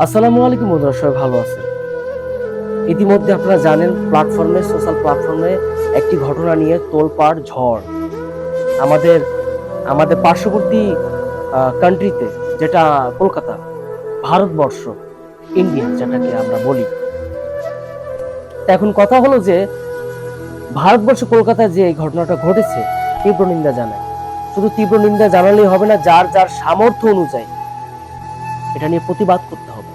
আসসালামু আলাইকুম বন্ধুরা, সবাই ভালো আছেন? ইতিমধ্যে আপনারা জানেন সোশ্যাল প্ল্যাটফর্মে একটি ঘটনা নিয়ে তোলপাড় ঝড় আমাদের আমাদের পার্শ্ববর্তী কান্ট্রিতে, যেটা কলকাতা, ভারতবর্ষ, ইন্ডিয়া যেটাকে আমরা বলি। এখন কথা হলো যে ভারতবর্ষ কলকাতায় যে এই ঘটনাটা ঘটেছে, তীব্র নিন্দা জানাই। শুধু তীব্র নিন্দা জানালেই হবে না, যার যার সামর্থ্য অনুযায়ী এটা নিয়ে প্রতিবাদ করতে হবে।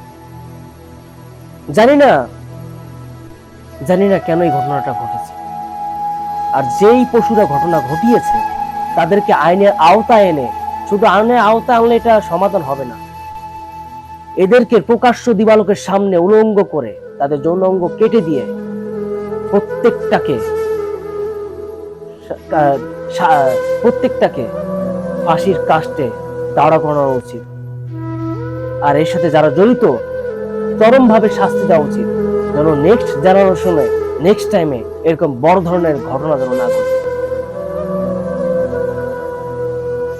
জানি না কেন এই ঘটনাটা ঘটেছে। আর যেই পশুরা ঘটনা ঘটিয়েছে তাদেরকে আইনের আওতায় এনে, শুধু আইনের আওতায় আনলে এটা সমাধান হবে না, এদেরকে প্রকাশ্য দিবালোকের সামনে উলঙ্গ করে তাদের যৌনাঙ্গ কেটে দিয়ে প্রত্যেকটাকে প্রত্যেকটাকে ফাঁসির কাস্টে দাঁড়া করানো উচিত। আর এর সাথে যারা জড়িত চরম ভাবে শাস্তি দেওয়া উচিত, যেন নেক্সট জেনারেশনে, নেক্সট টাইমে এরকম বড় ধরনের ঘটনা যেন না ঘটে।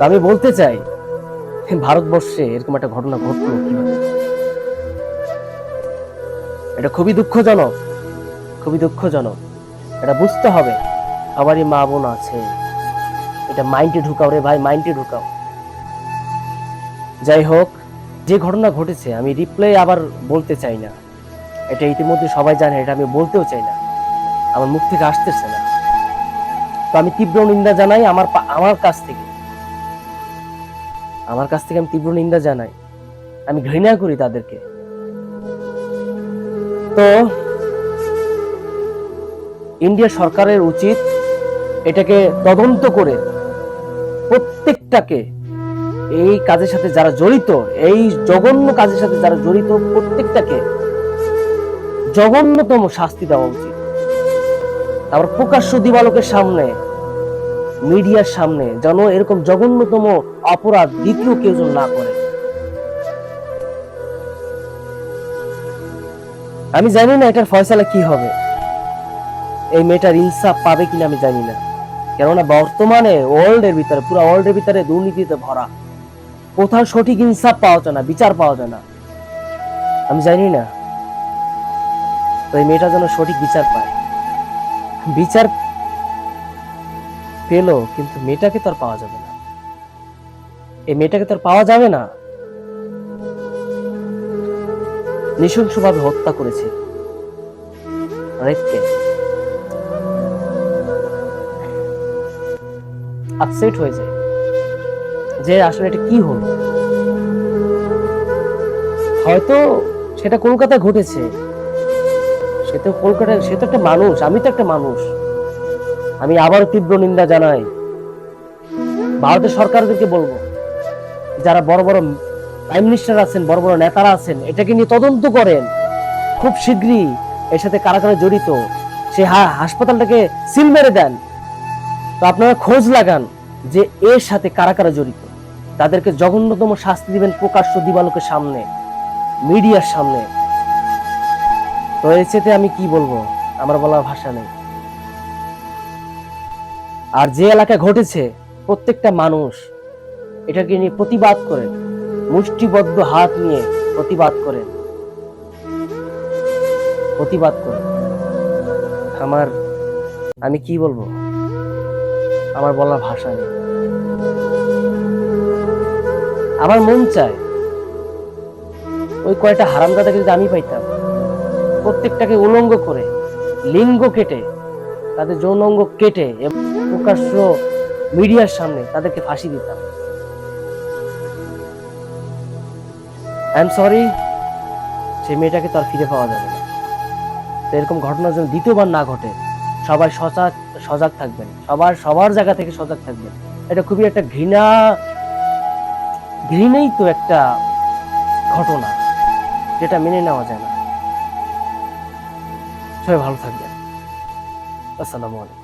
আমি বলতে চাই, ভারতবর্ষে এরকম একটা ঘটনা ঘটলো কিভাবে? এটা খুবই দুঃখজনক, খুবই দুঃখজনক। এটা বুঝতে হবে, সবারই মা বোন আছে। এটা মাইন্ডে ঢুকাও রে ভাই, মাইন্ডে ঢুকাও। যাই হোক, যে ঘটনা ঘটেছে আমি রিপ্লাই আবার বলতে চাই না। এটা ইতিমধ্যে সবাই জানে, এটা আমি বলতেও চাই না, আমার মুখ থেকে আসতেছে না। তো আমি তীব্র নিন্দা জানাই আমার কাছ থেকে আমি তীব্র নিন্দা জানাই। আমি ঘৃণা করি তাদেরকে। তো ইন্ডিয়া সরকারের উচিত এটাকে তদন্ত করে প্রত্যেকটাকে, এই কাজের সাথে যারা জড়িত, এই জঘন্য কাজের সাথে যারা জড়িত, প্রত্যেকটাকে জঘন্যতম শাস্তি দেওয়া উচিত। তারপর প্রকাশ্য দিবালোকের সামনে, মিডিয়ার সামনে যেন এরকম জঘন্যতম অপরাধ দ্বিতীয় কেউ যেন না করে। আমি জানি না এটার ফয়সালা কি হবে, এই মেয়েটার ইনসাফ পাবে কিনা আমি জানি না। কেননা বর্তমানে পুরো ওয়ার্ল্ডের ভিতরে দুর্নীতিতে ভরা, কোথাও সঠিক ইনসাফ পাওয়া যায় না, বিচার পাওয়া যায় না। আমি জানি না, তো এই মেয়েটা যেন সঠিক বিচার পায়। বিচার পেলো, কিন্তু মেয়েটাকে তো আর পাওয়া যাবে না। এই মেয়েটাকে তো আর পাওয়া যাবে না। নৃশংসভাবে হত্যা করেছে, রেপ কেস। আপসেট হয়ে যায় যে আসলে এটা কি হলো। হয়তো সেটা কলকাতায় ঘটেছে, সে তো একটা মানুষ, আমি তো একটা মানুষ। আমি আবারও তীব্র নিন্দা জানাই। ভারতের সরকারদেরকে বলবো, যারা বড় বড় প্রাইম মিনিস্টার আছেন, বড় বড় নেতারা আছেন, এটাকে নিয়ে তদন্ত করেন খুব শীঘ্রই। এর সাথে কারা কারা জড়িত সে হাসপাতালটাকে সিল মেরে দেন। তো আপনারা খোঁজ লাগান যে এর সাথে কারা কারা জড়িত, তাদেরকে জঘন্যতম শাস্তি দিবেন প্রকাশ্য দিবালোকের সামনে, মিডিয়ার সামনে। তো এর সাথে আমি কি বলবো, আমার বলার ভাষা নেই। আর যে এলাকায় ঘটেছে, প্রত্যেকটা মানুষ এটাকে নিয়ে প্রতিবাদ করেন, মুষ্টিবদ্ধ হাত নিয়ে প্রতিবাদ করেন। আমি কি বলবো, আমার বলার ভাষা নেই। আমার মন চায় ওই কয়টা হারামজাদাকে যদি আমি পাইতাম, প্রত্যেকটাকে উলঙ্গ করে, লিঙ্গ কেটে, তাদের যৌনাঙ্গ কেটে প্রকাশ্য মিডিয়ার সামনে তাদেরকে ফাঁসি দিতাম। আই এম সরি, সেই মেয়েটাকে তো আর ফিরে পাওয়া যাবে না। তো এরকম ঘটনা যেন দ্বিতীয়বার না ঘটে, সবাই সজাগ থাকবেন, সবার জায়গা থেকে সজাগ থাকবেন। এটা খুবই একটা ঘৃণাই তো একটা ঘটনা, যেটা মেনে নেওয়া যায় না। সবাই ভালো থাকবেন। আসসালামু আলাইকুম।